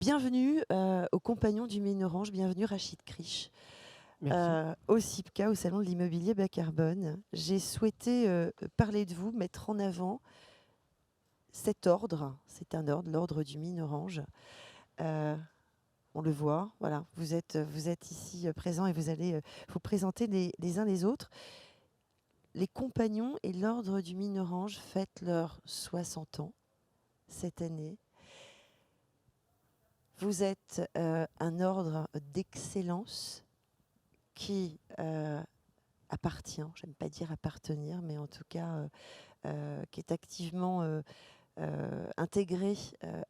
Bienvenue aux Compagnons du Mine Orange, bienvenue Rachid Krish. Merci. Au CIPCA, au Salon de l'immobilier bas carbone. J'ai souhaité parler de vous, mettre en avant cet ordre. C'est un ordre, l'ordre du Mine Orange. On le voit, voilà, vous êtes ici présents et vous allez vous présenter les uns les autres. Les Compagnons et l'ordre du Mine Orange fêtent leurs 60 ans cette année. Vous êtes un ordre d'excellence qui appartient, j'aime pas dire appartenir, mais en tout cas qui est activement intégré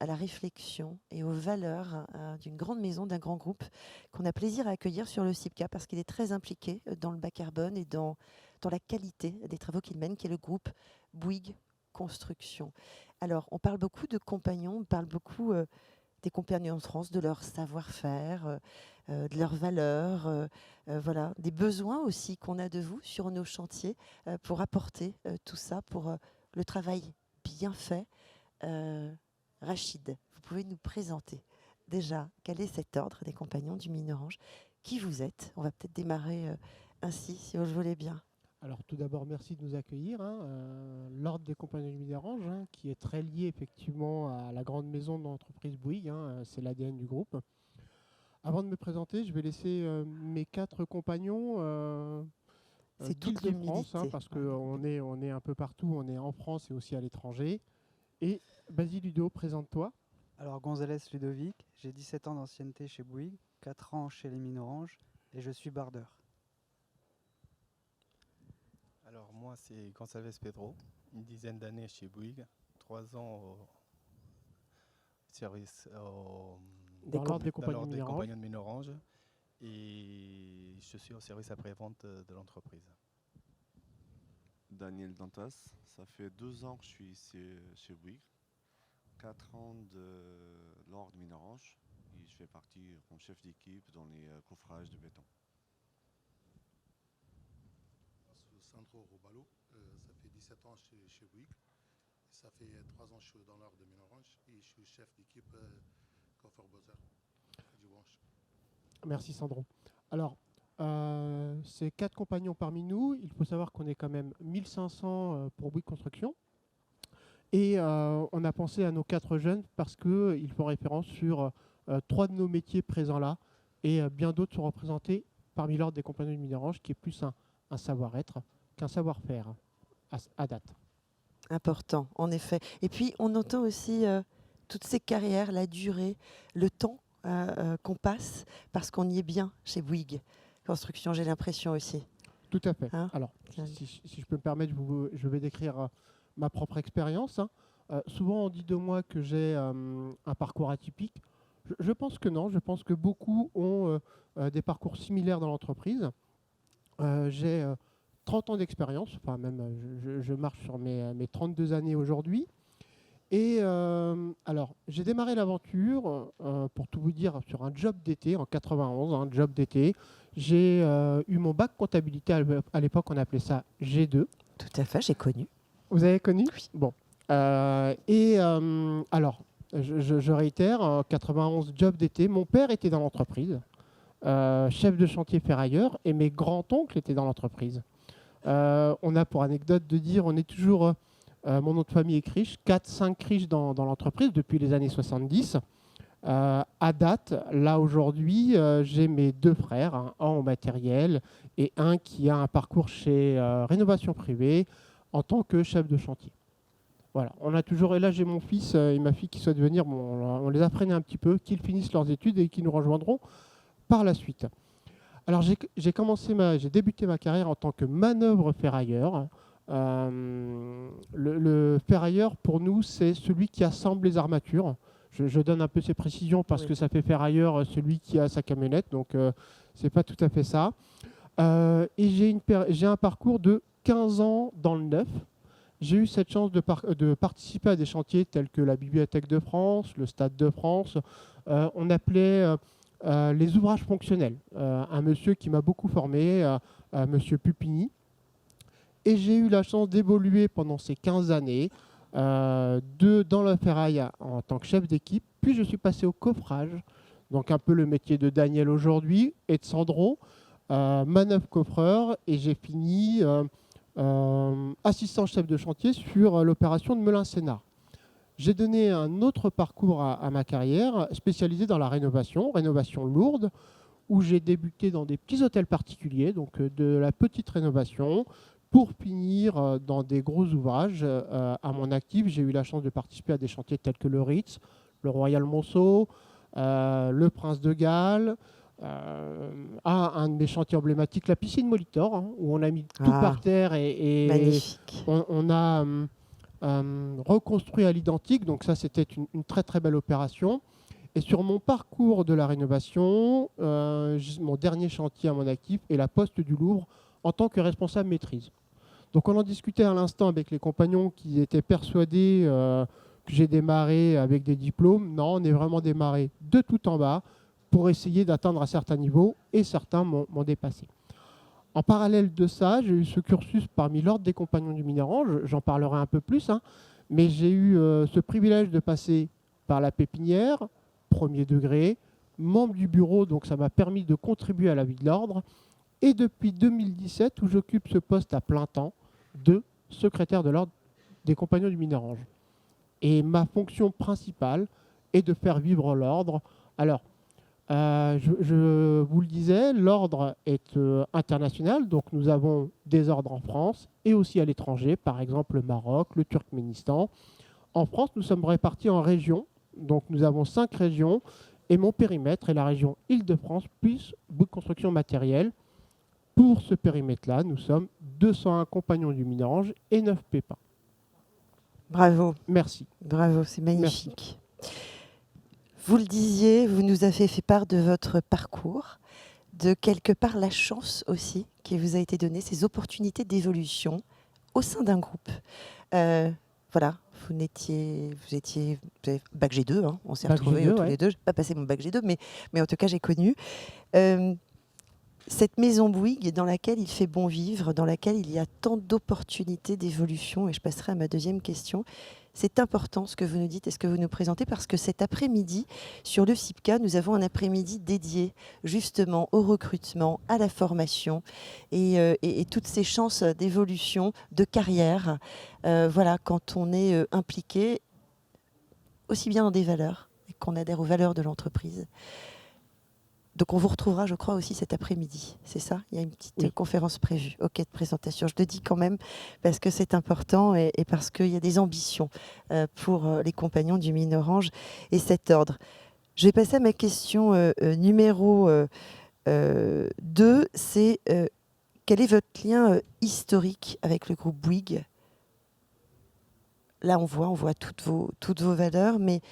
à la réflexion et aux valeurs d'une grande maison, d'un grand groupe qu'on a plaisir à accueillir sur le CIPCA parce qu'il est très impliqué dans le bas carbone et dans la qualité des travaux qu'il mène, qui est le groupe Bouygues Construction. Alors, on parle beaucoup de compagnons, on parle beaucoup des compagnons de France, de leur savoir-faire, de leurs valeurs, voilà, des besoins aussi qu'on a de vous sur nos chantiers pour apporter tout ça, pour le travail bien fait. Rachid, vous pouvez nous présenter déjà quel est cet ordre des Compagnons du Mine Orange, qui vous êtes. On va peut-être démarrer ainsi, si vous le voulez bien. Alors tout d'abord, merci de nous accueillir. L'Ordre des Compagnons du Mine Orange, qui est très lié effectivement à la grande maison de l'entreprise Bouygues, c'est l'ADN du groupe. Avant de me présenter, je vais laisser mes 4 compagnons C'est toute d'Île-de-France, l'humilité. parce qu'on est un peu partout, on est en France et aussi à l'étranger. Et Basile Ludo, présente-toi. Alors Gonzalez Ludovic, j'ai 17 ans d'ancienneté chez Bouygues, 4 ans chez les Mines Orange et je suis bardeur. Alors moi c'est Gonçalves Pedro, une dizaine d'années chez Bouygues, 3 ans au service Dans l'Ordre des dans Compagnons l'ordre du des Mine Orange. compagnons de Mine Orange et je suis au service après-vente de l'entreprise. Daniel Dantas, ça fait 2 ans que je suis ici chez Bouygues, 4 ans de l'ordre Mine Orange et je fais partie comme chef d'équipe dans les coffrages de béton. Sandro Robalo, ça fait 17 ans chez Bouygues. Ça fait 3 ans que je suis dans l'ordre de Mine Orange et je suis chef d'équipe Coffre Buzzer du Branche. Merci Sandro. Alors, ces 4 compagnons parmi nous, il faut savoir qu'on est quand même 1500 pour Bouygues Construction. Et on a pensé à nos 4 jeunes parce qu'ils font référence sur 3 de nos métiers présents là. Et bien d'autres sont représentés parmi l'ordre des compagnons du Mine Orange, qui est plus un savoir-être qu'un savoir-faire à date. Important, en effet. Et puis, on entend aussi toutes ces carrières, la durée, le temps qu'on passe, parce qu'on y est bien chez Bouygues Construction, j'ai l'impression aussi. Tout à fait. Hein? Alors, si je peux me permettre, je vais décrire ma propre expérience. Souvent, on dit de moi que j'ai un parcours atypique. Je pense que non. Je pense que beaucoup ont des parcours similaires dans l'entreprise. J'ai 30 ans d'expérience, enfin même je marche sur mes 32 années aujourd'hui. Et alors, j'ai démarré l'aventure, pour tout vous dire, sur un job d'été en 91, un job d'été. J'ai eu mon bac comptabilité, à l'époque on appelait ça G2. Tout à fait, j'ai connu. Vous avez connu? Oui. Bon. Alors, je réitère, en 91, job d'été. Mon père était dans l'entreprise, chef de chantier ferrailleur, et mes grands-oncles étaient dans l'entreprise. On a pour anecdote de dire, on est toujours, mon nom de famille est Krish, 4-5 Krish dans l'entreprise depuis les années 70. À date, là aujourd'hui, j'ai mes 2 frères, un en matériel et un qui a un parcours chez Rénovation Privée en tant que chef de chantier. Voilà, on a toujours, et là j'ai mon fils et ma fille qui souhaitent venir, on les a freinés un petit peu, qu'ils finissent leurs études et qu'ils nous rejoindront par la suite. Alors j'ai débuté ma carrière en tant que manœuvre ferrailleur. Le ferrailleur, pour nous, c'est celui qui assemble les armatures. Je donne un peu ces précisions parce que ça fait ferrailleur celui qui a sa camionnette, donc c'est pas tout à fait ça. Et j'ai un parcours de 15 ans dans le neuf. J'ai eu cette chance de participer à des chantiers tels que la Bibliothèque de France, le Stade de France. On appelait les ouvrages fonctionnels. Un monsieur qui m'a beaucoup formé, monsieur Pupini. Et j'ai eu la chance d'évoluer pendant ces 15 années dans la ferraille en tant que chef d'équipe, Puis je suis passé au coffrage, donc un peu le métier de Daniel aujourd'hui et de Sandro, manœuvre coffreur, et j'ai fini assistant chef de chantier sur l'opération de Melun-Sénart. J'ai donné un autre parcours à ma carrière, spécialisé dans la rénovation lourde, où j'ai débuté dans des petits hôtels particuliers, donc de la petite rénovation, pour finir dans des gros ouvrages. À mon actif, j'ai eu la chance de participer à des chantiers tels que le Ritz, le Royal Monceau, le Prince de Galles, à un de mes chantiers emblématiques, la piscine Molitor, hein, où on a mis tout par terre et Magnifique. on a reconstruit à l'identique. Donc ça, c'était une très très belle opération. Et sur mon parcours de la rénovation, mon dernier chantier à mon actif est la Poste du Louvre en tant que responsable maîtrise. Donc on en discutait à l'instant avec les compagnons qui étaient persuadés que j'ai démarré avec des diplômes. Non, on est vraiment démarré de tout en bas pour essayer d'atteindre un certain niveau, et certains m'ont dépassé. En parallèle de ça, j'ai eu ce cursus parmi l'Ordre des Compagnons du Minerange, j'en parlerai un peu plus, hein, mais j'ai eu ce privilège de passer par la pépinière, premier degré, membre du bureau, donc ça m'a permis de contribuer à la vie de l'Ordre, et depuis 2017, où j'occupe ce poste à plein temps de secrétaire de l'Ordre des Compagnons du Minerange. Et ma fonction principale est de faire vivre l'Ordre. Alors, je vous le disais, l'ordre est international, donc nous avons des ordres en France et aussi à l'étranger, par exemple le Maroc, le Turkménistan. En France, nous sommes répartis en régions, donc nous avons 5 régions, et mon périmètre est la région Île-de-France, plus Bouygues Construction Matériel. Pour ce périmètre-là, nous sommes 201 compagnons du Minerange et 9 pépins. Bravo. Merci. Bravo, c'est magnifique. Vous le disiez, vous nous avez fait part de votre parcours, de quelque part la chance aussi qui vous a été donnée, ces opportunités d'évolution au sein d'un groupe. Voilà, vous avez bac G2, hein, on s'est retrouvés tous les deux. Je n'ai pas passé mon bac G2, mais en tout cas, j'ai connu. Cette maison Bouygues dans laquelle il fait bon vivre, dans laquelle il y a tant d'opportunités d'évolution, et je passerai à ma deuxième question. C'est important ce que vous nous dites et ce que vous nous présentez, parce que cet après-midi, sur le CIPCA, nous avons un après-midi dédié justement au recrutement, à la formation et toutes ces chances d'évolution, de carrière. Voilà, quand on est impliqué aussi bien dans des valeurs et qu'on adhère aux valeurs de l'entreprise. Donc on vous retrouvera, je crois, aussi cet après-midi. C'est ça? Il y a une petite conférence prévue. OK, de présentation. Je le dis quand même parce que c'est important et parce qu'il y a des ambitions pour les compagnons du Minerange et cet ordre. Je vais passer à ma question numéro 2. C'est quel est votre lien historique avec le groupe Bouygues? Là, on voit toutes vos valeurs, mais...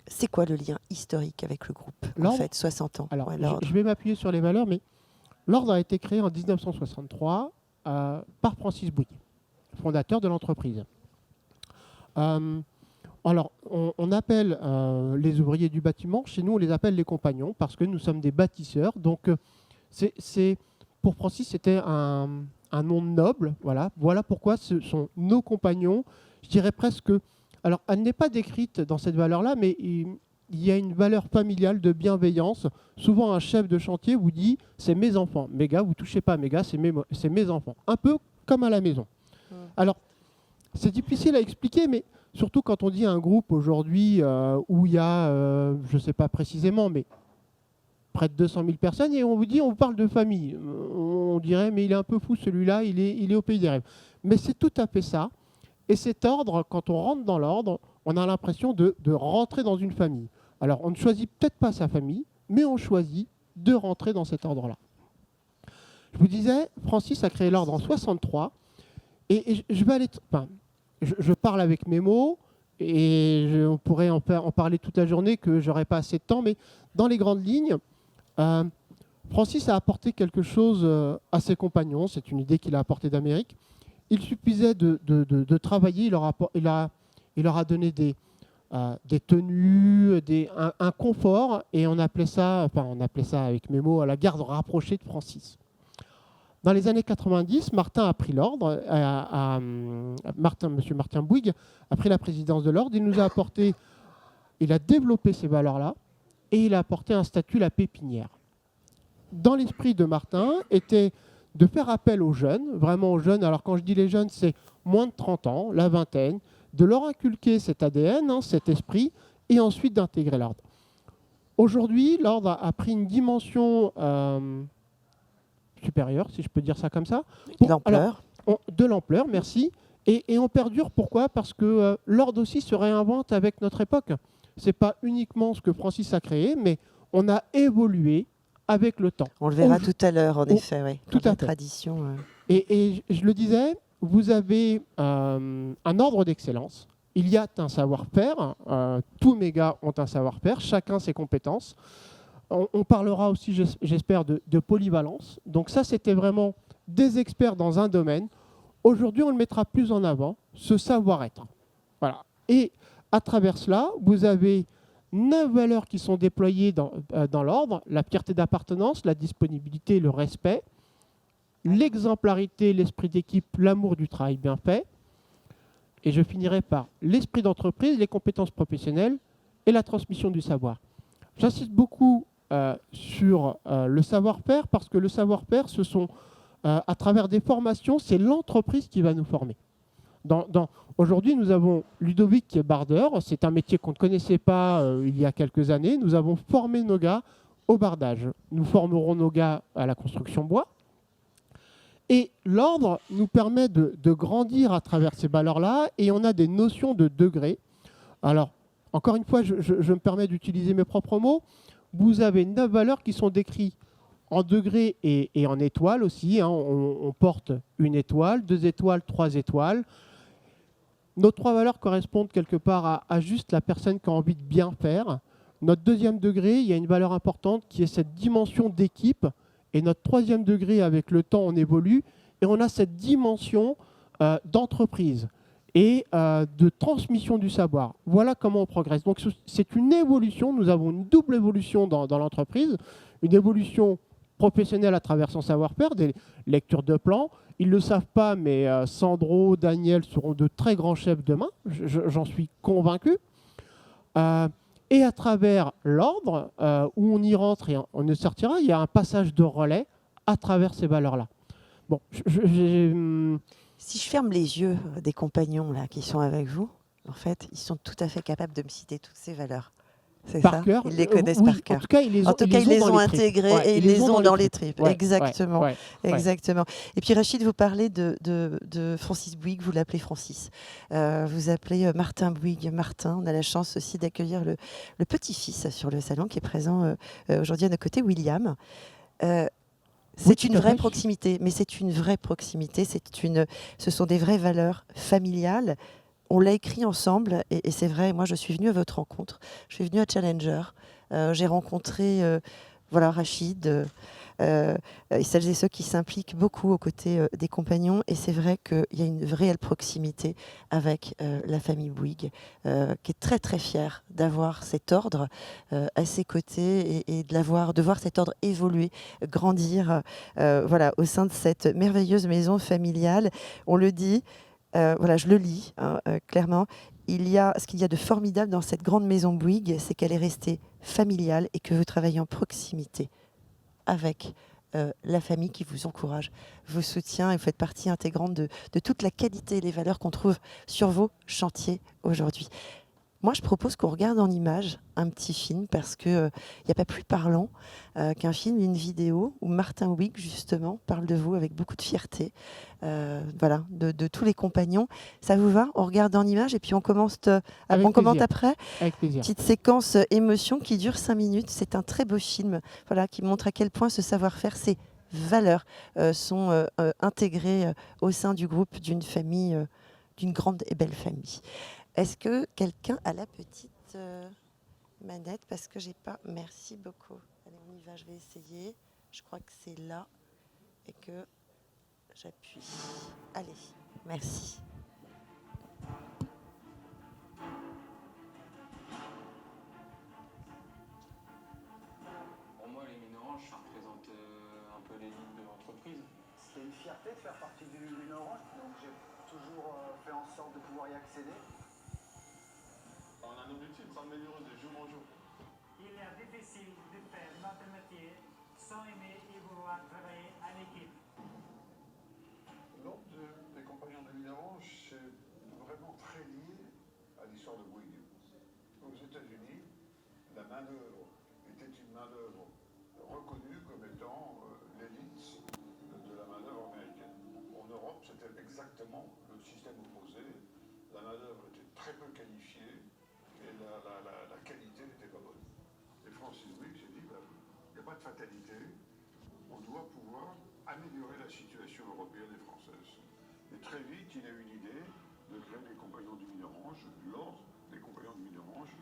c'est quoi le lien historique avec le groupe, en fait, 60 ans? Alors, je vais m'appuyer sur les valeurs, mais l'ordre a été créé en 1963 par Francis Bouygues, fondateur de l'entreprise. Alors, on appelle les ouvriers du bâtiment, chez nous on les appelle les compagnons, parce que nous sommes des bâtisseurs. Donc, pour Francis, c'était un nom noble. Voilà pourquoi ce sont nos compagnons. Je dirais presque... Alors, elle n'est pas décrite dans cette valeur-là, mais il y a une valeur familiale de bienveillance. Souvent, un chef de chantier vous dit « c'est mes enfants. Mes gars, vous ne touchez pas à mes gars, c'est mes enfants. » Un peu comme à la maison. Alors, c'est difficile à expliquer, mais surtout quand on dit un groupe aujourd'hui où il y a, je ne sais pas précisément, mais près de 200 000 personnes, et on vous parle de famille. On dirait « mais il est un peu fou celui-là, il est au pays des rêves. » Mais c'est tout à fait ça. Et cet ordre, quand on rentre dans l'ordre, on a l'impression de rentrer dans une famille. Alors, on ne choisit peut-être pas sa famille, mais on choisit de rentrer dans cet ordre-là. Je vous disais, Francis a créé l'ordre en 63, et je vais aller... Enfin, je parle avec mes mots, et on pourrait en parler toute la journée, que j'aurais pas assez de temps, mais dans les grandes lignes, Francis a apporté quelque chose à ses compagnons. C'est une idée qu'il a apportée d'Amérique. Il suffisait de travailler, il leur a donné des tenues, un confort, et on appelait ça avec mes mots, la garde rapprochée de Francis. Dans les années 90, Martin a pris l'ordre, Monsieur Martin Bouygues a pris la présidence de l'ordre, il nous a apporté, il a développé ces valeurs-là, et il a apporté un statut, la pépinière. Dans l'esprit de Martin, était de faire appel aux jeunes, vraiment aux jeunes, alors quand je dis les jeunes, c'est moins de 30 ans, la vingtaine, de leur inculquer cet ADN, cet esprit, et ensuite d'intégrer l'ordre. Aujourd'hui, l'ordre a pris une dimension supérieure, si je peux dire ça comme ça. L'ampleur. De l'ampleur, merci. Et on perdure, pourquoi? Parce que l'ordre aussi se réinvente avec notre époque. Ce n'est pas uniquement ce que Francis a créé, mais on a évolué avec le temps. On le verra tout à l'heure, en effet, oui. Tout à fait. Tradition. Et je le disais, vous avez un ordre d'excellence. Il y a un savoir-faire. Tous mes gars ont un savoir-faire, chacun ses compétences. On parlera aussi, j'espère, de polyvalence. Donc ça, c'était vraiment des experts dans un domaine. Aujourd'hui, on le mettra plus en avant, ce savoir-être. Voilà. Et à travers cela, vous avez 9 valeurs qui sont déployées dans l'ordre: la fierté d'appartenance, la disponibilité, le respect, l'exemplarité, l'esprit d'équipe, l'amour du travail bien fait. Et je finirai par l'esprit d'entreprise, les compétences professionnelles et la transmission du savoir. J'insiste beaucoup sur le savoir-faire, parce que le savoir-faire, ce sont, à travers des formations, c'est l'entreprise qui va nous former. Aujourd'hui, nous avons Ludovic qui est bardeur. C'est un métier qu'on ne connaissait pas il y a quelques années. Nous avons formé nos gars au bardage. Nous formerons nos gars à la construction bois. Et l'ordre nous permet de grandir à travers ces valeurs-là, et on a des notions de degrés. Alors, encore une fois, je me permets d'utiliser mes propres mots. Vous avez 9 valeurs qui sont décrites en degrés et en étoiles aussi. On porte 1 étoile, 2 étoiles, 3 étoiles. Nos 3 valeurs correspondent quelque part à juste la personne qui a envie de bien faire. Notre 2e degré, il y a une valeur importante qui est cette dimension d'équipe. Et notre 3e degré, avec le temps, on évolue. Et on a cette dimension d'entreprise et de transmission du savoir. Voilà comment on progresse. Donc c'est une évolution. Nous avons une double évolution dans l'entreprise. Une évolution professionnelle à travers son savoir-faire, des lectures de plans. Ils ne le savent pas, mais Sandro, Daniel seront de très grands chefs demain. J'en suis convaincu. Et à travers l'ordre, où on y rentre et on ne sortira, il y a un passage de relais à travers ces valeurs-là. Bon, Si je ferme les yeux des compagnons là, qui sont avec vous, en fait, ils sont tout à fait capables de me citer toutes ces valeurs. C'est ça? Cœur, Ils les connaissent oui, par cœur. En tout cas, ils les ont intégrés, ouais, et ils les ont dans les tripes. Ouais, exactement. Ouais, Exactement. Et puis Rachid, vous parlez de Francis Bouygues, vous l'appelez Francis. Vous appelez Martin Bouygues. Martin, on a la chance aussi d'accueillir le petit-fils sur le salon qui est présent aujourd'hui à nos côtés, William. C'est une vraie proximité, mais c'est une vraie proximité. Ce sont des vraies valeurs familiales. On l'a écrit ensemble, et c'est vrai, moi je suis venue à votre rencontre, je suis venue à Challenger, j'ai rencontré Rachid, et celles et ceux qui s'impliquent beaucoup aux côtés des compagnons, et c'est vrai qu'il y a une réelle proximité avec la famille Bouygues, qui est très très fière d'avoir cet ordre à ses côtés, et de voir cet ordre évoluer, grandir au sein de cette merveilleuse maison familiale. On le dit, je le lis clairement. Ce qu'il y a de formidable dans cette grande maison Bouygues, c'est qu'elle est restée familiale et que vous travaillez en proximité avec la famille qui vous encourage, vous soutient, et vous faites partie intégrante de toute la qualité et les valeurs qu'on trouve sur vos chantiers aujourd'hui. Moi, je propose qu'on regarde en image un petit film, parce qu'il n'y a pas plus parlant qu'un film, une vidéo où Martin Bouygues, justement, parle de vous avec beaucoup de fierté, de tous les compagnons. Ça vous va? On regarde en image et puis on commente après. Avec plaisir. Petite séquence émotion qui dure 5 minutes. C'est un très beau film qui montre à quel point ce savoir-faire, ces valeurs sont intégrées au sein du groupe d'une famille, d'une grande et belle famille. Est-ce que quelqu'un a la petite manette? Parce que j'ai pas. Merci beaucoup. Allez, on y va, je vais essayer. Je crois que c'est là et que j'appuie. Allez, merci. Pour moi, les minoranges, ça représente un peu l'élite de l'entreprise. C'est fierté de faire partie du Mine Orange, donc j'ai toujours fait en sorte de pouvoir y accéder. On a un objectif de s'améliorer de jour en jour. Il est difficile de faire notre métier sans aimer et vouloir travailler en équipe. L'ordre des compagnons de Mine Orange, c'est vraiment très lié à l'histoire de Bouygues. Aux États-Unis, la main-d'œuvre était une main-d'œuvre reconnue comme étant l'élite de la main-d'œuvre américaine. En Europe, c'était exactement le système opposé. La main-d'œuvre était très peu qualifiée et la qualité n'était pas bonne. Et Francis Bouygues s'est dit, il n'y a pas de fatalité, on doit pouvoir améliorer la situation européenne et française. Et très vite, il a eu l'idée de créer les compagnons du Mine Orange, l'ordre des compagnons du Mine Orange.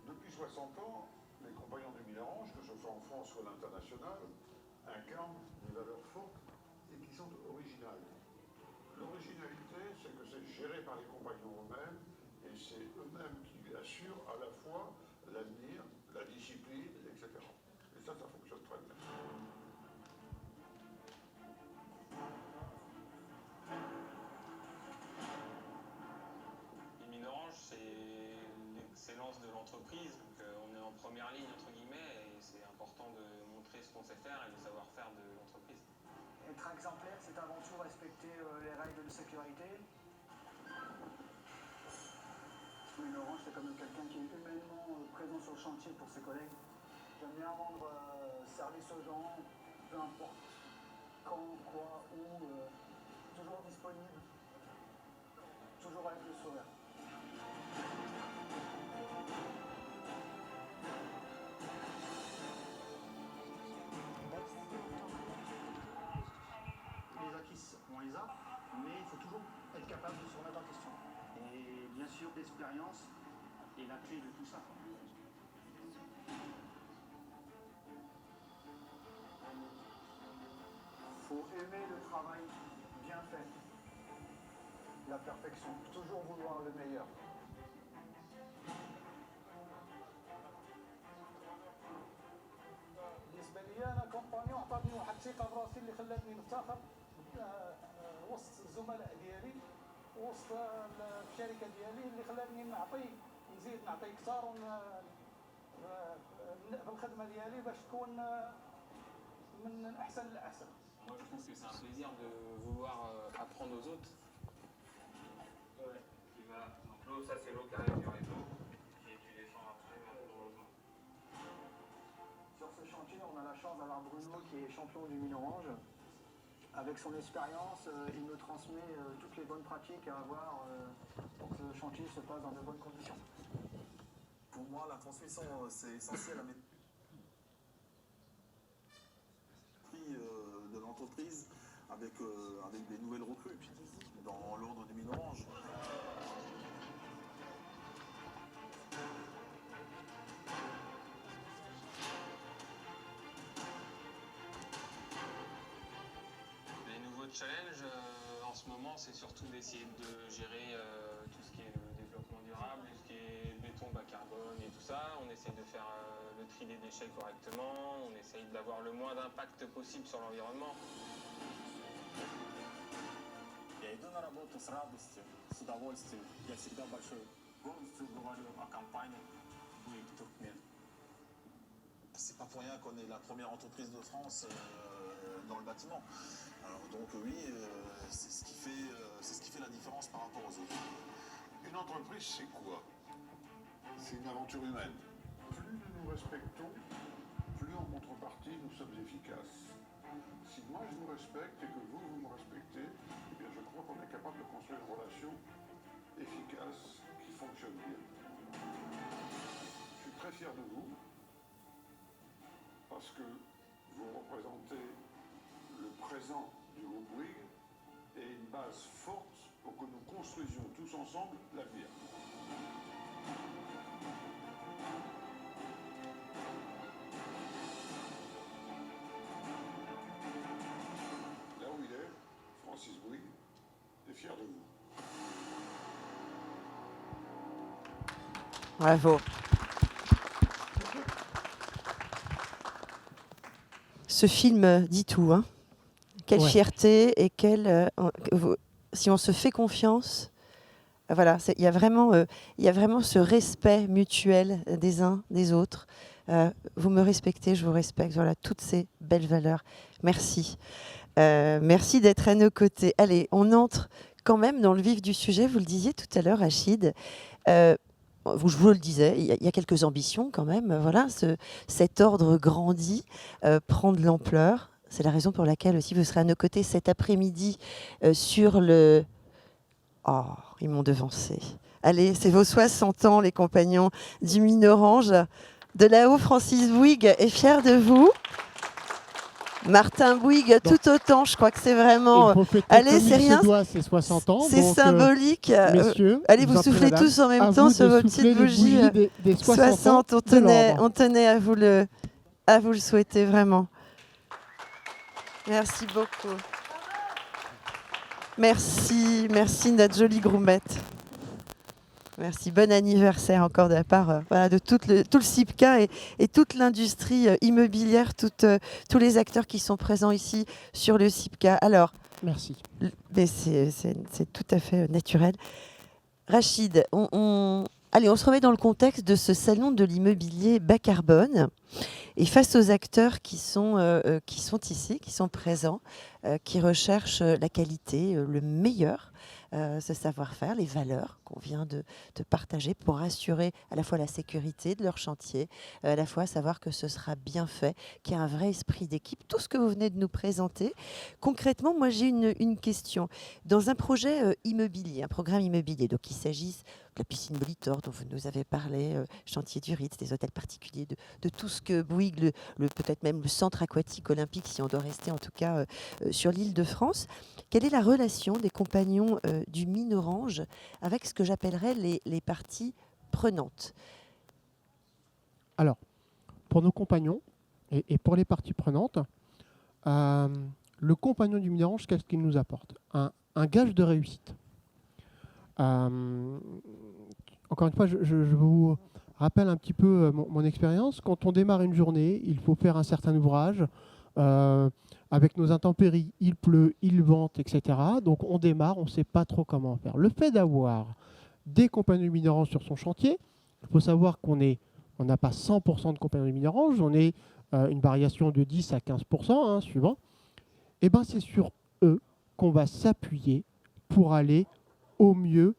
Depuis 60 ans, les compagnons du Mine Orange, que ce soit en France ou à l'international, incarnent des valeurs fortes et qui sont originales. L'originalité, c'est que c'est géré par les compagnons eux-mêmes et c'est eux-mêmes qui assurent à la fois l'avenir, la discipline, etc. Et ça fonctionne très bien. Les Mines Orange, c'est l'excellence de l'entreprise. Donc, on est en première ligne, entre guillemets, et c'est important de montrer ce qu'on sait faire et le savoir-faire de l'entreprise. Être exemplaire, c'est avant tout respecter les règles de sécurité. Mine Orange, c'est comme quelqu'un qui est humainement présent sur le chantier pour ses collègues. J'aime bien rendre service aux gens, peu importe quand, quoi, où, toujours disponible, toujours avec le sourire. Les acquis, on les a, mais il faut toujours être capable de se remettre en question. Et bien sûr, l'expérience est la clé de tout ça. Il faut aimer le travail bien fait. La perfection, toujours vouloir le meilleur. بالنسبه لي انا كومبانيون عطاتني واحد الثقه براسي اللي خلاتني نفتخر وسط الزملاء ديالي وسط الشركه ديالي اللي خلاتني نزيد نعطي اكثر في الخدمه ديالي باش تكون من الاحسن للاحسن. Moi, je trouve que c'est un plaisir de vouloir apprendre aux autres. Ouais, donc l'eau, ça c'est l'eau qui arrive du réseau et tu descends après vers le logement. Sur ce chantier, on a la chance d'avoir Bruno qui est champion du Mine Orange. Avec son expérience, il me transmet toutes les bonnes pratiques à avoir pour que le chantier se passe dans de bonnes conditions. Pour moi, la transmission, c'est essentiel à mettre de l'entreprise avec des nouvelles recrues dans l'ordre du Mine Orange. Les nouveaux challenges en ce moment, c'est surtout d'essayer de gérer tout ce qui est le développement durable, tout ce qui est béton bas carbone et tout ça. On essaye de faire le tri des déchets correctement, on essaye d'avoir le moins d'impact possible sur l'environnement. Я иду на работу с радостью, с удовольствием. Я всегда большой гордостью говорю о компании Bouygues Turkmen. C'est pas pour rien qu'on est la première entreprise de France dans le bâtiment. Alors donc oui, c'est ce qui fait la différence par rapport aux autres. Une entreprise, c'est quoi? C'est une aventure humaine. Plus nous nous respectons, plus en contrepartie nous sommes efficaces. Si moi je vous respecte et que vous me respectez, eh bien je crois qu'on est capable de construire une relation efficace qui fonctionne bien. Je suis très fier de vous parce que vous représentez le présent du groupe Bouygues et une base forte pour que nous construisions tous ensemble l'avenir. Là où il est, Francis Bouygues est fier de vous. Bravo. Ce film dit tout, hein. quelle Ouais. fierté et si on se fait confiance, voilà, il y a vraiment ce respect mutuel des uns des autres. Vous me respectez, je vous respecte. Voilà, toutes ces belles valeurs. Merci. Merci d'être à nos côtés. Allez, on entre quand même dans le vif du sujet. Vous le disiez tout à l'heure, Rachid. Je vous le disais, il y a quelques ambitions quand même. Voilà, cet ordre grandit, prend de l'ampleur. C'est la raison pour laquelle aussi vous serez à nos côtés cet après-midi sur le... Oh, ils m'ont devancé. Allez, c'est vos 60 ans, les compagnons du Mine Orange. De là-haut, Francis Bouygues est fier de vous. Martin Bouygues, tout autant. Je crois que c'est vraiment... Il faut fêter Allez, comme c'est il rien. se doit, c'est 60 ans. C'est donc, symbolique. messieurs, allez, je vous en prie, soufflez madame, tous en à même temps vous sur de vos souffler petites les bougies. bougies des 60 ans de l'ordre. On tenait à vous le souhaiter vraiment. Merci beaucoup. Merci notre jolie Groumette. Merci, bon anniversaire encore de la part de tout le CIPCA et toute l'industrie immobilière, tous les acteurs qui sont présents ici sur le CIPCA. Alors, merci. Mais c'est tout à fait naturel. Rachid, allez, on se remet dans le contexte de ce salon de l'immobilier bas carbone. Et face aux acteurs qui sont ici, qui sont présents, qui recherchent la qualité, le meilleur, ce savoir-faire, les valeurs qu'on vient de partager pour assurer à la fois la sécurité de leur chantier, à la fois savoir que ce sera bien fait, qu'il y a un vrai esprit d'équipe, tout ce que vous venez de nous présenter. Concrètement, moi j'ai une question. Dans un projet immobilier, un programme immobilier, donc il s'agisse de la piscine Molitor dont vous nous avez parlé, chantier du Ritz, des hôtels particuliers, de tout ce que Bouygues, peut-être même le centre aquatique olympique, si on doit rester en tout cas sur l'île de France. Quelle est la relation des compagnons du Mine Orange avec ce que j'appellerais les parties prenantes? Alors, pour nos compagnons et pour les parties prenantes, le compagnon du Mine Orange, qu'est-ce qu'il nous apporte? Un gage de réussite. Encore une fois, je vous rappelle un petit peu mon expérience. Quand on démarre une journée, il faut faire un certain ouvrage. Avec nos intempéries, il pleut, il vente, etc. Donc on démarre, on ne sait pas trop comment faire. Le fait d'avoir des compagnons du Mine Orange sur son chantier, il faut savoir qu'on n'a pas 100% de compagnons du Mine Orange, on est une variation de 10 à 15%, suivant. Et ben c'est sur eux qu'on va s'appuyer pour aller au mieux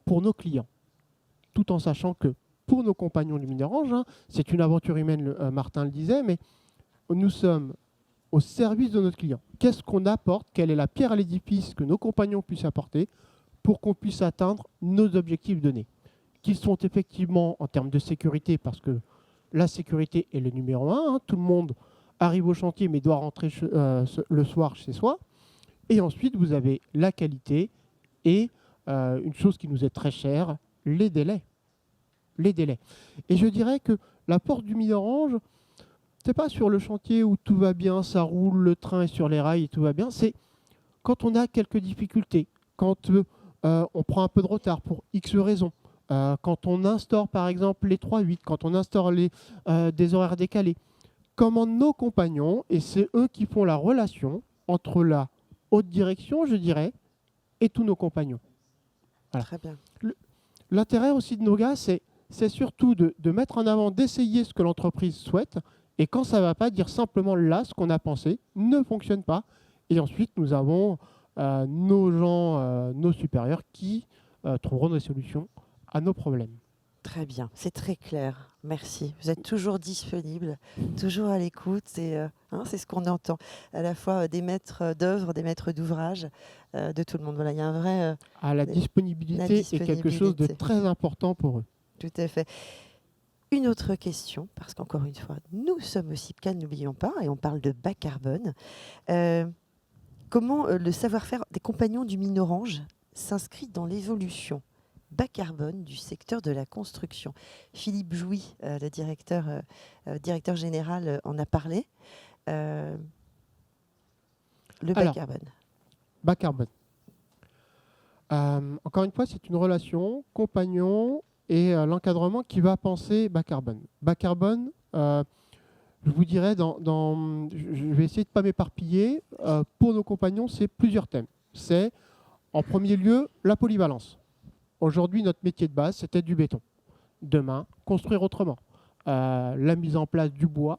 pour nos clients. Tout en sachant que pour nos compagnons du Mine Orange, c'est une aventure humaine, Martin le disait, mais nous sommes au service de notre client. Qu'est-ce qu'on apporte? Quelle est la pierre à l'édifice que nos compagnons puissent apporter pour qu'on puisse atteindre nos objectifs donnés? Qu'ils sont effectivement en termes de sécurité, parce que la sécurité est le numéro 1. Tout le monde arrive au chantier mais doit rentrer le soir chez soi. Et ensuite, vous avez la qualité et une chose qui nous est très chère, les délais. Les délais. Et je dirais que la porte du Mine Orange, c'est pas sur le chantier où tout va bien, ça roule, le train est sur les rails et tout va bien. C'est quand on a quelques difficultés, quand on prend un peu de retard pour X raisons, quand on instaure par exemple les 3-8, quand on instaure des horaires décalés. Comment nos compagnons, et c'est eux qui font la relation entre la haute direction, je dirais, et tous nos compagnons. Voilà. Très bien. L'intérêt aussi de nos gars, c'est surtout de mettre en avant, d'essayer ce que l'entreprise souhaite. Et quand ça ne va pas, dire simplement là, ce qu'on a pensé ne fonctionne pas. Et ensuite, nous avons nos gens, nos supérieurs qui trouveront des solutions à nos problèmes. Très bien, c'est très clair. Merci. Vous êtes toujours disponible, toujours à l'écoute. C'est ce qu'on entend. À la fois des maîtres d'œuvre, des maîtres d'ouvrage, de tout le monde. Voilà, il y a un vrai... La disponibilité est quelque chose de très important pour eux. Tout à fait. Une autre question, parce qu'encore une fois, nous sommes au CIPCA, n'oublions pas, et on parle de bas carbone. Comment le savoir-faire des compagnons du Mine Orange s'inscrit dans l'évolution bas carbone du secteur de la construction? Philippe Jouy, le directeur général, en a parlé. Le bas carbone. Bas carbone. Encore une fois, c'est une relation compagnon et l'encadrement qui va penser bas carbone. Bas carbone, Je vous dirais, je vais essayer de ne pas m'éparpiller. Pour nos compagnons, c'est plusieurs thèmes. C'est, en premier lieu, la polyvalence. Aujourd'hui, notre métier de base, c'était du béton. Demain, construire autrement. La mise en place du bois,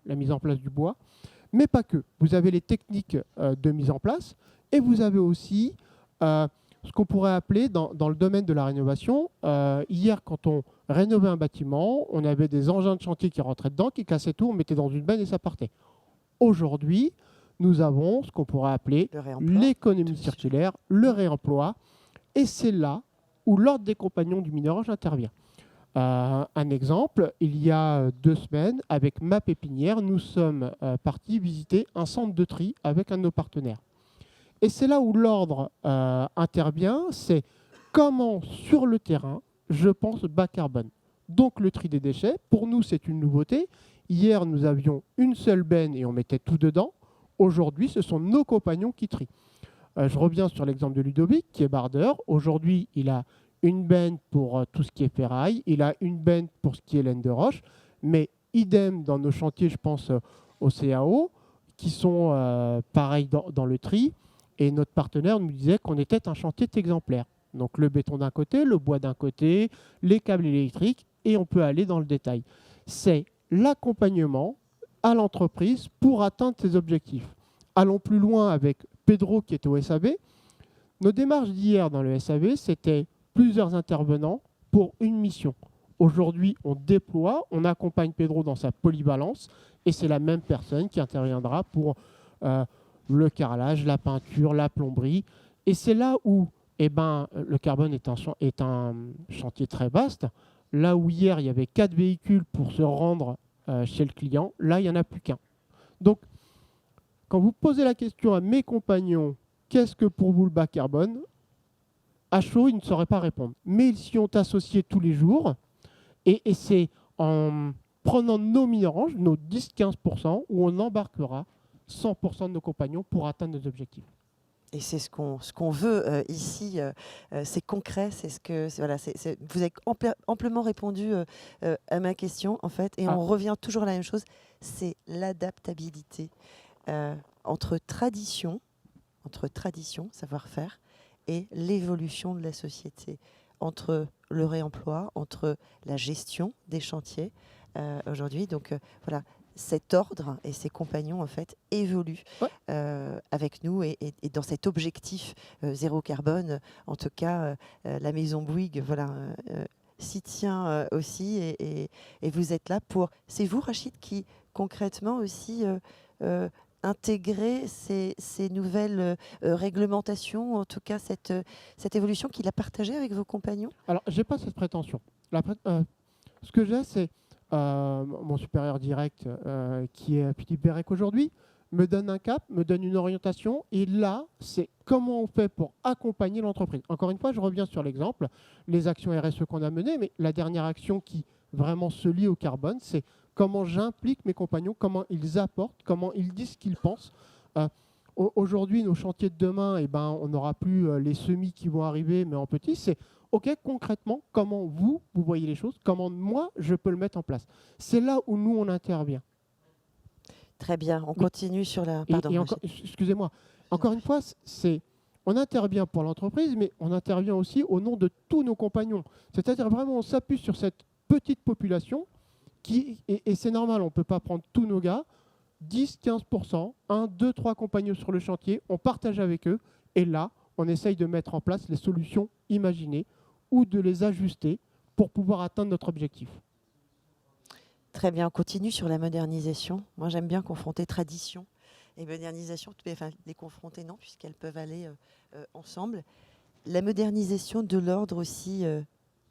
mais pas que. Vous avez les techniques de mise en place et vous avez aussi ce qu'on pourrait appeler dans le domaine de la rénovation. Hier, quand on rénovait un bâtiment, on avait des engins de chantier qui rentraient dedans, qui cassaient tout, on mettait dans une benne et ça partait. Aujourd'hui, nous avons ce qu'on pourrait appeler l'économie circulaire, le réemploi, et c'est là où l'ordre des compagnons du minerange intervient. Un exemple, il y a 2 semaines, avec ma pépinière, nous sommes partis visiter un centre de tri avec un de nos partenaires. Et c'est là où l'ordre intervient, c'est comment sur le terrain, je pense bas carbone. Donc le tri des déchets, pour nous c'est une nouveauté. Hier nous avions une seule benne et on mettait tout dedans. Aujourd'hui ce sont nos compagnons qui trient. Je reviens sur l'exemple de Ludovic qui est bardeur. Aujourd'hui il a une benne pour tout ce qui est ferraille, il a une benne pour ce qui est laine de roche, mais idem dans nos chantiers, je pense au CAO, qui sont pareils dans le tri. Et notre partenaire nous disait qu'on était un chantier exemplaire. Donc le béton d'un côté, le bois d'un côté, les câbles électriques, et on peut aller dans le détail. C'est l'accompagnement à l'entreprise pour atteindre ses objectifs. Allons plus loin avec Pedro qui est au SAV. Nos démarches d'hier dans le SAV, c'était plusieurs intervenants pour une mission. Aujourd'hui, on déploie, on accompagne Pedro dans sa polyvalence, et c'est la même personne qui interviendra pour le carrelage, la peinture, la plomberie. Et c'est là où le carbone est un chantier très vaste. Là où hier, il y avait 4 véhicules pour se rendre chez le client, là, il n'y en a plus qu'un. Donc, quand vous posez la question à mes compagnons, qu'est-ce que pour vous le bas carbone ? À chaud, ils ne sauraient pas répondre. Mais ils s'y ont associés tous les jours. Et c'est en prenant nos mineranges, nos 10-15%, où on embarquera 100% de nos compagnons pour atteindre nos objectifs. Et c'est ce qu'on veut ici, c'est concret, c'est ce que voilà, vous avez amplement répondu à ma question en fait, et on revient toujours à la même chose, c'est l'adaptabilité entre tradition, savoir-faire, et l'évolution de la société, entre le réemploi, entre la gestion des chantiers aujourd'hui. Donc voilà. Cet ordre et ses compagnons en fait évoluent avec nous et dans cet objectif zéro carbone. En tout cas, la maison Bouygues s'y tient aussi et vous êtes là pour. C'est vous, Rachid, qui concrètement aussi intégrer ces nouvelles réglementations, en tout cas cette évolution qu'il a partagée avec vos compagnons. Alors, j'ai pas cette prétention. Ce que j'ai, c'est mon supérieur direct, qui est Philippe Bérec aujourd'hui, me donne un cap, me donne une orientation, et là, c'est comment on fait pour accompagner l'entreprise. Encore une fois, je reviens sur l'exemple, les actions RSE qu'on a menées, mais la dernière action qui vraiment se lie au carbone, c'est comment j'implique mes compagnons, comment ils apportent, comment ils disent ce qu'ils pensent. Aujourd'hui, nos chantiers de demain, on n'aura plus les semis qui vont arriver, mais en petit, c'est OK, concrètement, comment vous voyez les choses, comment moi, je peux le mettre en place. C'est là où nous, on intervient. Très bien, on continue sur la... Pardon, excusez-moi. Encore une fois, on intervient pour l'entreprise, mais on intervient aussi au nom de tous nos compagnons. C'est-à-dire vraiment, on s'appuie sur cette petite population et c'est normal, on ne peut pas prendre tous nos gars, 10, 15%, 1, 2, 3 compagnons sur le chantier, on partage avec eux, et là, on essaye de mettre en place les solutions imaginées ou de les ajuster pour pouvoir atteindre notre objectif. Très bien, on continue sur la modernisation. Moi, j'aime bien confronter tradition et modernisation, enfin les confronter non, puisqu'elles peuvent aller ensemble. La modernisation de l'ordre aussi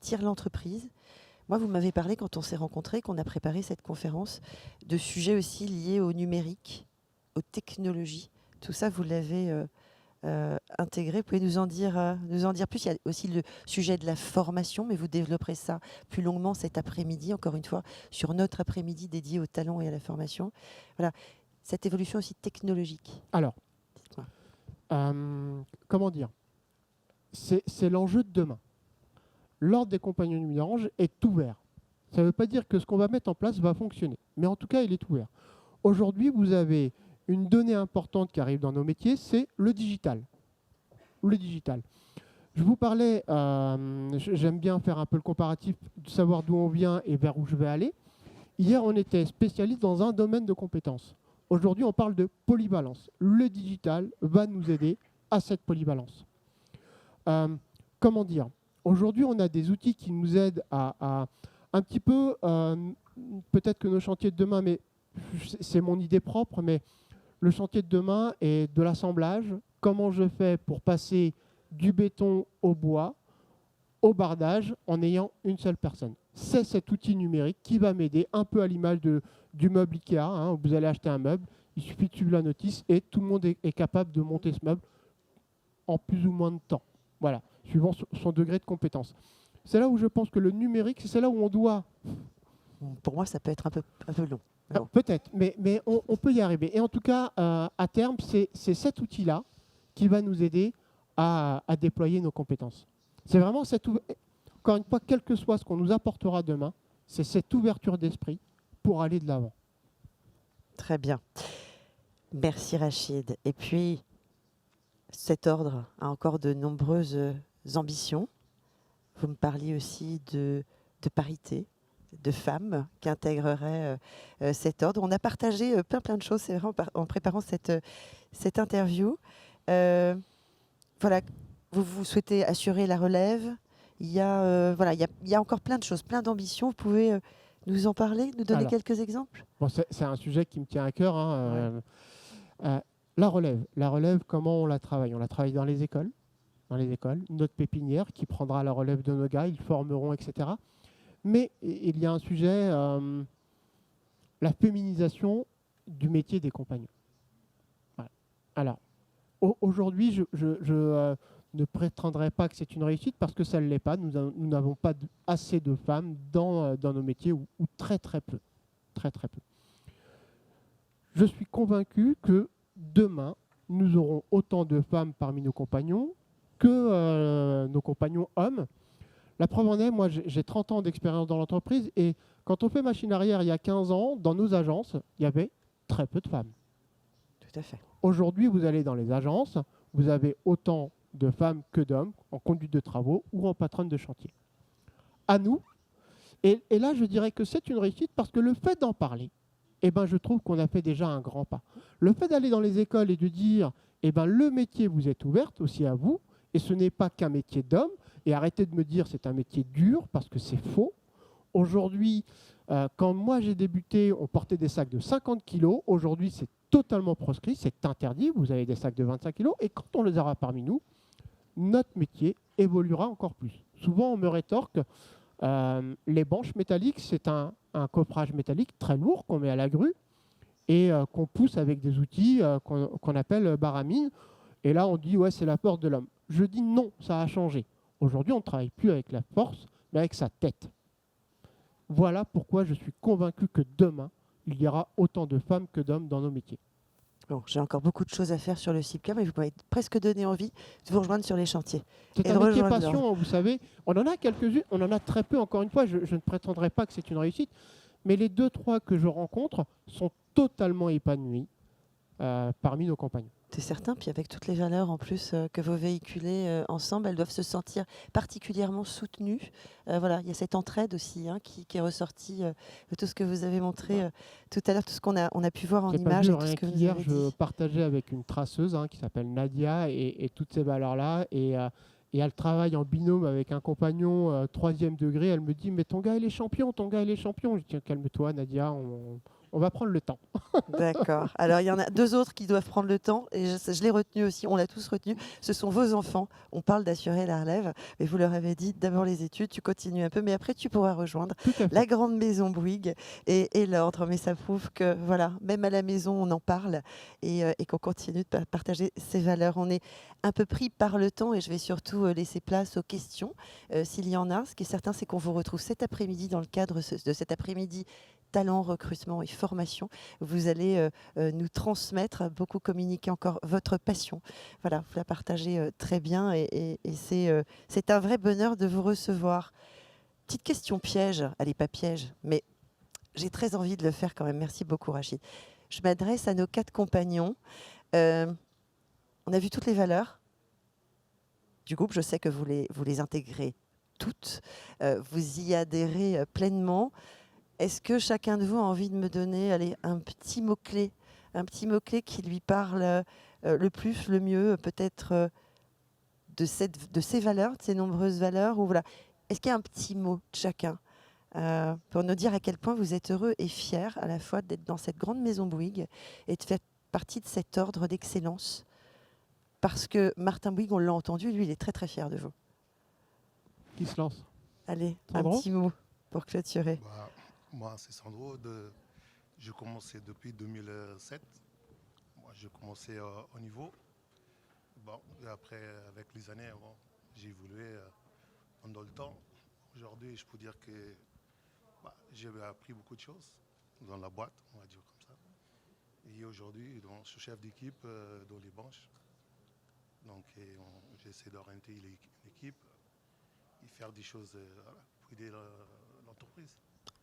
tire l'entreprise. Moi, vous m'avez parlé quand on s'est rencontrés, qu'on a préparé cette conférence, de sujets aussi liés au numérique, aux technologies. Tout ça, vous l'avez intégré. Vous pouvez nous en dire plus. Il y a aussi le sujet de la formation, mais vous développerez ça plus longuement cet après-midi, encore une fois, sur notre après-midi dédié au talent et à la formation. Voilà, cette évolution aussi technologique. Alors, comment dire ? C'est l'enjeu de demain. L'ordre des compagnons du minerange est ouvert. Ça ne veut pas dire que ce qu'on va mettre en place va fonctionner. Mais en tout cas, il est ouvert. Aujourd'hui, vous avez une donnée importante qui arrive dans nos métiers, c'est le digital. Le digital. Je vous parlais, j'aime bien faire un peu le comparatif, de savoir d'où on vient et vers où je vais aller. Hier, on était spécialiste dans un domaine de compétences. Aujourd'hui, on parle de polyvalence. Le digital va nous aider à cette polyvalence. Comment dire ? Aujourd'hui, on a des outils qui nous aident à un petit peu, peut-être que nos chantiers de demain, mais c'est mon idée propre, mais le chantier de demain est de l'assemblage. Comment je fais pour passer du béton au bois, au bardage, en ayant une seule personne. C'est cet outil numérique qui va m'aider, un peu à l'image du meuble Ikea, hein, où vous allez acheter un meuble, il suffit de suivre la notice et tout le monde est capable de monter ce meuble en plus ou moins de temps. Voilà, suivant son degré de compétence. C'est là où je pense que le numérique, c'est là où on doit... Pour moi, ça peut être un peu long. Bon. Peut-être, mais on peut y arriver. Et en tout cas, à terme, c'est cet outil-là qui va nous aider à déployer nos compétences. C'est vraiment encore une fois, quel que soit ce qu'on nous apportera demain, c'est cette ouverture d'esprit pour aller de l'avant. Très bien. Merci Rachid. Et puis, cet ordre a encore de nombreuses ambitions. Vous me parliez aussi de parité, de femmes qui intégreraient cet ordre. On a partagé plein de choses, c'est vrai, en préparant cette interview. Voilà, vous souhaitez assurer la relève. Il y a encore plein de choses, plein d'ambitions. Vous pouvez nous en parler, nous donner quelques exemples? Bon, c'est un sujet qui me tient à cœur. Hein, la relève, comment on la travaille? On la travaille dans les écoles, notre pépinière qui prendra la relève de nos gars, ils formeront, etc. Mais il y a un sujet, la féminisation du métier des compagnons. Voilà. Alors, aujourd'hui, je ne prétendrai pas que c'est une réussite parce que ça ne l'est pas. Nous n'avons pas assez de femmes dans nos métiers ou très peu. Très peu. Je suis convaincu que demain, nous aurons autant de femmes parmi nos compagnons que nos compagnons hommes. La preuve en est, moi j'ai 30 ans d'expérience dans l'entreprise et quand on fait machine arrière il y a 15 ans, dans nos agences, il y avait très peu de femmes. Tout à fait. Aujourd'hui, vous allez dans les agences, vous avez autant de femmes que d'hommes en conduite de travaux ou en patronne de chantier. À nous, et là je dirais que c'est une réussite parce que le fait d'en parler, je trouve qu'on a fait déjà un grand pas. Le fait d'aller dans les écoles et de dire le métier vous est ouverte aussi à vous et ce n'est pas qu'un métier d'homme et arrêtez de me dire c'est un métier dur parce que c'est faux. Aujourd'hui, quand moi j'ai débuté, on portait des sacs de 50 kilos. Aujourd'hui, c'est totalement proscrit, c'est interdit. Vous avez des sacs de 25 kilos et quand on les aura parmi nous, notre métier évoluera encore plus. Souvent, on me rétorque, les banches métalliques, c'est un coffrage métallique très lourd qu'on met à la grue et qu'on pousse avec des outils qu'on appelle baramine. Et là, on dit, ouais, c'est la force de l'homme. Je dis non, ça a changé. Aujourd'hui, on ne travaille plus avec la force, mais avec sa tête. Voilà pourquoi je suis convaincu que demain, il y aura autant de femmes que d'hommes dans nos métiers. Bon, j'ai encore beaucoup de choses à faire sur le CIPCA, mais vous m'avez presque donné envie de vous rejoindre sur les chantiers. C'est un métier passion, vous savez. On en a quelques-unes, on en a très peu, encore une fois. Je ne prétendrai pas que c'est une réussite, mais les 2-3 que je rencontre sont totalement épanouis parmi nos compagnons. C'est certain, puis avec toutes les valeurs en plus que vous véhiculez ensemble, elles doivent se sentir particulièrement soutenues. Voilà, il y a cette entraide aussi qui est ressortie de tout ce que vous avez montré tout à l'heure, tout ce qu'on a pu voir en images. Hier, je partageais avec une traceuse qui s'appelle Nadia et toutes ces valeurs-là. Et elle travaille en binôme avec un compagnon 3e degré. Elle me dit, mais ton gars, il est champion, Je dis, calme-toi, Nadia, on va prendre le temps. D'accord. Alors, il y en a 2 autres qui doivent prendre le temps, et je l'ai retenu aussi, on l'a tous retenu. Ce sont vos enfants. On parle d'assurer la relève, mais vous leur avez dit, d'abord les études, tu continues un peu, mais après, tu pourras rejoindre la grande maison Bouygues et l'ordre. Mais ça prouve que, voilà, même à la maison, on en parle et qu'on continue de partager ces valeurs. On est un peu pris par le temps et je vais surtout laisser place aux questions, s'il y en a. Ce qui est certain, c'est qu'on vous retrouve cet après-midi dans le cadre de cet après-midi talent, recrutement et formation. Vous allez nous transmettre, beaucoup communiquer encore votre passion. Voilà, vous la partagez très bien et c'est un vrai bonheur de vous recevoir. petite question piège. Elle n'est pas piège, mais j'ai très envie de le faire quand même. Merci beaucoup, Rachid. Je m'adresse à nos 4 compagnons. On a vu toutes les valeurs du groupe. Je sais que vous les intégrez toutes. Vous y adhérez pleinement. Est-ce que chacun de vous a envie de me donner un petit mot-clé qui lui parle le plus, le mieux, peut-être de ces valeurs, de ces nombreuses valeurs ou voilà. Est-ce qu'il y a un petit mot de chacun pour nous dire à quel point vous êtes heureux et fiers à la fois d'être dans cette grande maison Bouygues et de faire partie de cet ordre d'excellence? Parce que Martin Bouygues, on l'a entendu, lui, il est très très fier de vous. Qui se lance? Allez, Sandro? un petit mot pour clôturer. Moi, c'est Sandro. J'ai commencé depuis 2007. Moi, j'ai commencé au niveau. Bon, et après, avec les années, j'ai évolué pendant le temps. Aujourd'hui, je peux dire que j'ai appris beaucoup de choses dans la boîte, on va dire comme ça. Et aujourd'hui, je suis chef d'équipe dans les branches. Donc, j'essaie d'orienter l'équipe et faire des choses pour aider l'entreprise.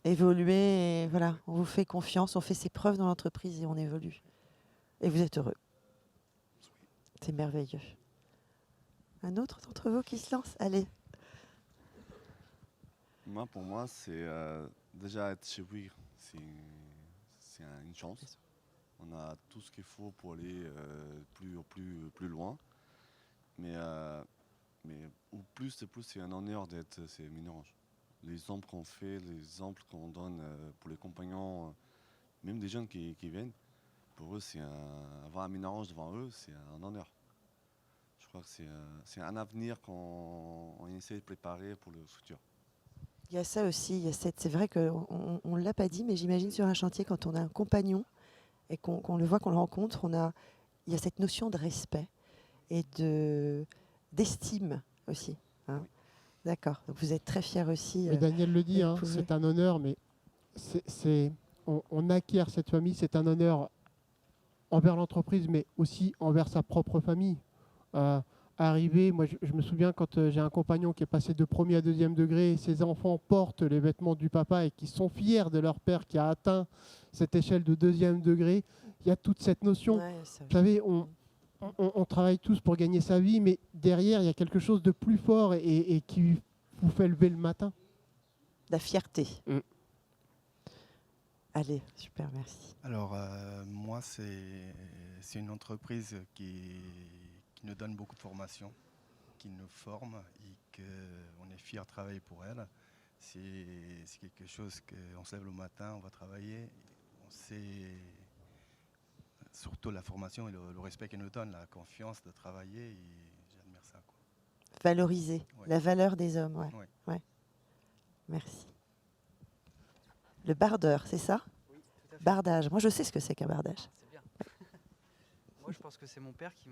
Évoluer, et voilà, on vous fait confiance, on fait ses preuves dans l'entreprise et on évolue. Et vous êtes heureux. C'est merveilleux. Un autre d'entre vous qui se lance? Allez. Pour moi, c'est déjà être chez Bouygues, c'est une chance. On a tout ce qu'il faut pour aller plus loin. Mais au plus, c'est un honneur d'être chez Minorange. Les exemples qu'on fait, les exemples qu'on donne pour les compagnons, même des jeunes qui viennent, pour eux, avoir un Minorange devant eux, c'est un honneur. Je crois que c'est un avenir qu'on essaie de préparer pour le futur. Il y a ça aussi, c'est vrai qu'on ne l'a pas dit, mais j'imagine sur un chantier, quand on a un compagnon et qu'on le voit, qu'on le rencontre, il y a cette notion de respect et d'estime aussi. Hein. Oui. D'accord, donc vous êtes très fiers aussi. Mais Daniel le dit, c'est un honneur, mais on acquiert cette famille, c'est un honneur envers l'entreprise, mais aussi envers sa propre famille. Arriver, moi je me souviens quand j'ai un compagnon qui est passé de premier à deuxième degré, ses enfants portent les vêtements du papa et qui sont fiers de leur père qui a atteint cette échelle de deuxième degré. Il y a toute cette notion. Ouais, vous savez, on travaille tous pour gagner sa vie, mais derrière, il y a quelque chose de plus fort et qui vous fait lever le matin. La fierté. Allez, super, merci. Alors, moi, c'est une entreprise qui nous donne beaucoup de formation, qui nous forme et qu'on est fiers de travailler pour elle. C'est quelque chose qu'on se lève le matin, on va travailler, on sait surtout la formation et le respect qu'elle nous donne, la confiance de travailler, et j'admire ça. Quoi. Valoriser la valeur des hommes, ouais. Merci. Le bardeur, c'est ça? Oui, tout à fait. Bardage. Moi, je sais ce que c'est qu'un bardage. C'est bien. Moi, je pense que c'est mon père qui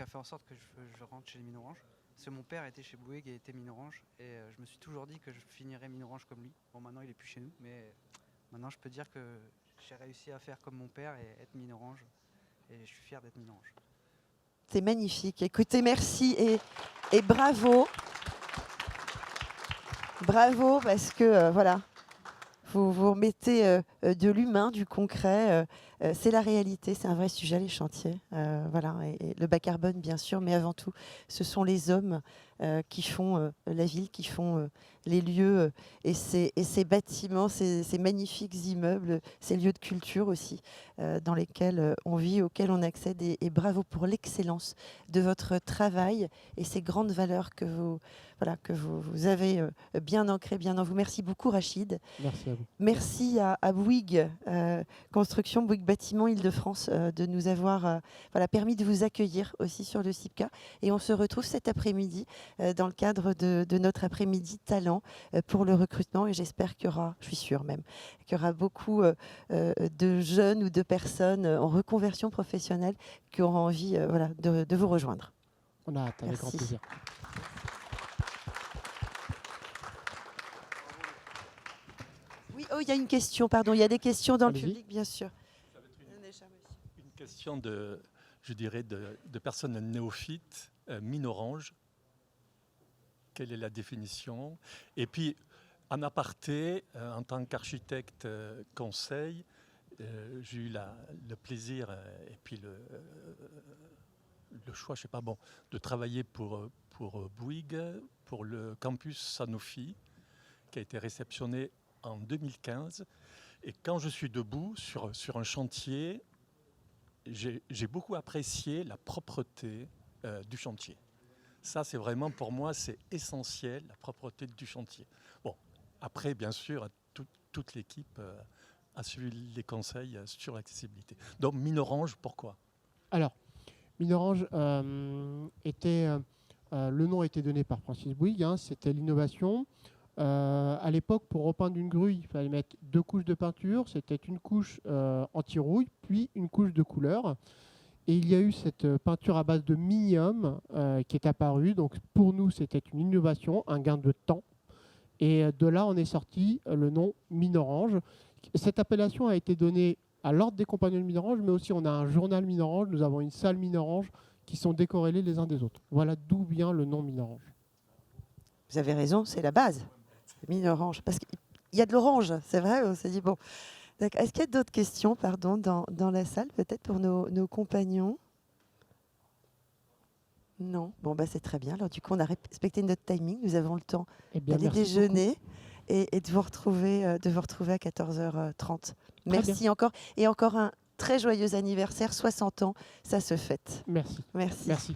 a fait en sorte que je rentre chez les Minorange. Parce que mon père était chez Bouygues et était Minorange. Et je me suis toujours dit que je finirais Minorange comme lui. Bon, maintenant, il n'est plus chez nous. Mais maintenant, je peux dire que j'ai réussi à faire comme mon père et être Minorange. Et je suis fier d'être Minorange. C'est magnifique. Écoutez, merci et bravo. Bravo parce que, voilà, vous remettez de l'humain, du concret. C'est la réalité, c'est un vrai sujet, les chantiers. Voilà, et le bas carbone, bien sûr, mais avant tout, ce sont les hommes qui font la ville, qui font les lieux et ces bâtiments, ces magnifiques immeubles, ces lieux de culture aussi, dans lesquels on vit, auxquels on accède. Et bravo pour l'excellence de votre travail et ces grandes valeurs que vous avez bien ancrées, bien en vous. Merci beaucoup, Rachid. Merci à vous. Merci à Bouygues Construction, Bouygues Bâtiment Île-de-France de nous avoir permis de vous accueillir aussi sur le CIPCA. Et on se retrouve cet après-midi dans le cadre de notre après-midi talent pour le recrutement. Et j'espère qu'il y aura, je suis sûre même, qu'il y aura beaucoup de jeunes ou de personnes en reconversion professionnelle qui auront envie de vous rejoindre. On a hâte, avec grand plaisir. Oui, il y a une question, pardon. Il y a des questions dans le public, bien sûr. Une question de personnes néophytes, Minorange. quelle est la définition. Et puis, en aparté, en tant qu'architecte conseil, j'ai eu le plaisir et puis le choix, je sais pas, de travailler pour Bouygues, pour le campus Sanofi, qui a été réceptionné en 2015. Et quand je suis debout sur un chantier, j'ai beaucoup apprécié la propreté du chantier. Ça, c'est vraiment, pour moi, c'est essentiel, la propreté du chantier. Bon, après, bien sûr, toute l'équipe a suivi les conseils sur l'accessibilité. Donc, Minorange, pourquoi? Alors, Minorange le nom a été donné par Francis Bouygues, hein, c'était l'innovation. À l'époque, pour repeindre une grue, il fallait mettre 2 couches de peinture. C'était une couche anti-rouille, puis une couche de couleur. Et il y a eu cette peinture à base de minium qui est apparue. Donc pour nous, c'était une innovation, un gain de temps. Et de là, on est sorti le nom Minorange. Cette appellation a été donnée à l'ordre des compagnons de Minorange, mais aussi on a un journal Minorange, nous avons une salle Minorange qui sont décorrélés les uns des autres. Voilà d'où vient le nom Minorange. Vous avez raison, c'est la base. Minorange. Parce qu'il y a de l'orange, c'est vrai, on s'est dit bon. Est-ce qu'il y a d'autres questions dans la salle, peut-être pour nos compagnons? Non. Bon, c'est très bien. Alors, du coup, on a respecté notre timing. Nous avons le temps d'aller déjeuner et de vous retrouver à 14h30. Merci encore. Et encore un très joyeux anniversaire, 60 ans, ça se fête. Merci. Merci. Merci.